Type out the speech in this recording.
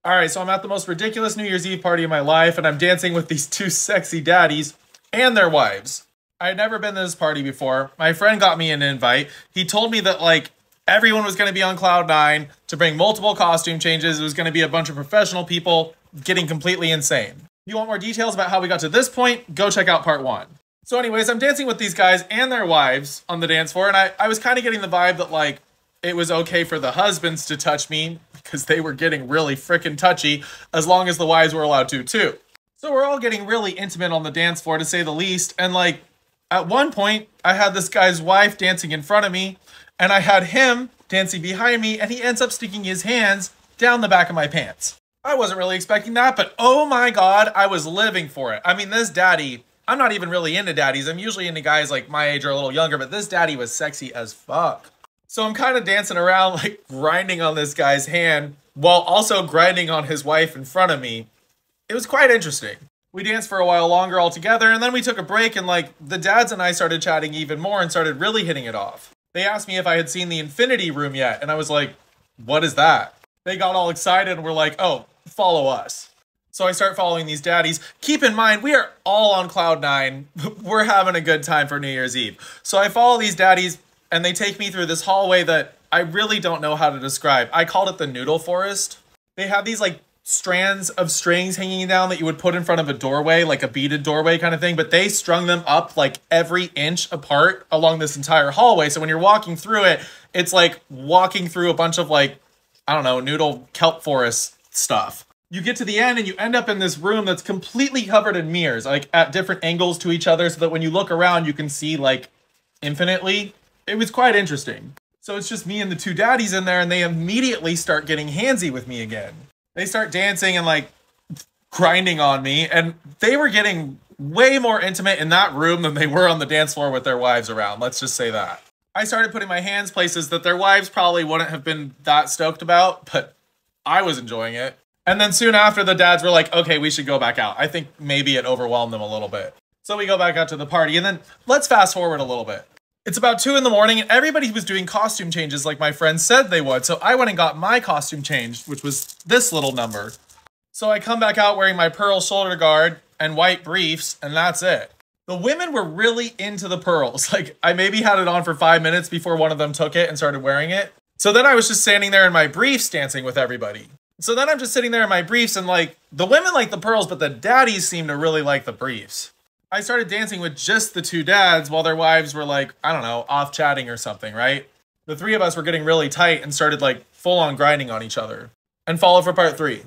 All right, so I'm at the most ridiculous New Year's Eve party of my life, and I'm dancing with these two sexy daddies and their wives. I had never been to this party before. My friend got me an invite. He told me that, like, everyone was going to be on cloud nine to bring multiple costume changes. It was going to be a bunch of professional people getting completely insane. If you want more details about how we got to this point, go check out part one. So anyways, I'm dancing with these guys and their wives on the dance floor, and I was kind of getting the vibe that, like, it was okay for the husbands to touch me because they were getting really freaking touchy, as long as the wives were allowed to too. So we're all getting really intimate on the dance floor, to say the least, and like, at one point, I had this guy's wife dancing in front of me, and I had him dancing behind me, and he ends up sticking his hands down the back of my pants. I wasn't really expecting that, but oh my god, I was living for it. I mean, this daddy, I'm not even really into daddies. I'm usually into guys like my age or a little younger, but this daddy was sexy as fuck. So I'm kind of dancing around, like, grinding on this guy's hand while also grinding on his wife in front of me. It was quite interesting. We danced for a while longer all together, and then we took a break, and, like, the dads and I started chatting even more and started really hitting it off. They asked me if I had seen the Infinity Room yet, and I was like, what is that? They got all excited and were like, oh, follow us. So I start following these daddies. Keep in mind, we are all on cloud nine. We're having a good time for New Year's Eve. So I follow these daddies, and they take me through this hallway that I really don't know how to describe. I called it the noodle forest. They have these, like, strands of strings hanging down that you would put in front of a doorway, like a beaded doorway kind of thing, but they strung them up like every inch apart along this entire hallway. So when you're walking through it, it's like walking through a bunch of, like, I don't know, noodle kelp forest stuff. You get to the end and you end up in this room that's completely covered in mirrors, like at different angles to each other, so that when you look around, you can see, like, infinitely. It was quite interesting. So it's just me and the two daddies in there, and they immediately start getting handsy with me again. They start dancing and, like, grinding on me, and they were getting way more intimate in that room than they were on the dance floor with their wives around. Let's just say that. I started putting my hands places that their wives probably wouldn't have been that stoked about, but I was enjoying it. And then soon after, the dads were like, okay, we should go back out. I think maybe it overwhelmed them a little bit. So we go back out to the party, and then let's fast forward a little bit. It's about 2 in the morning, and everybody was doing costume changes like my friends said they would. So I went and got my costume changed, which was this little number. So I come back out wearing my pearl shoulder guard and white briefs, and that's it. The women were really into the pearls. Like, I maybe had it on for 5 minutes before one of them took it and started wearing it. So then I was just standing there in my briefs dancing with everybody. So then I'm just sitting there in my briefs, and, like, the women like the pearls, but the daddies seem to really like the briefs. I started dancing with just the two dads while their wives were, like, I don't know, off chatting or something, right? The three of us were getting really tight and started, like, full on grinding on each other. And follow for part 3.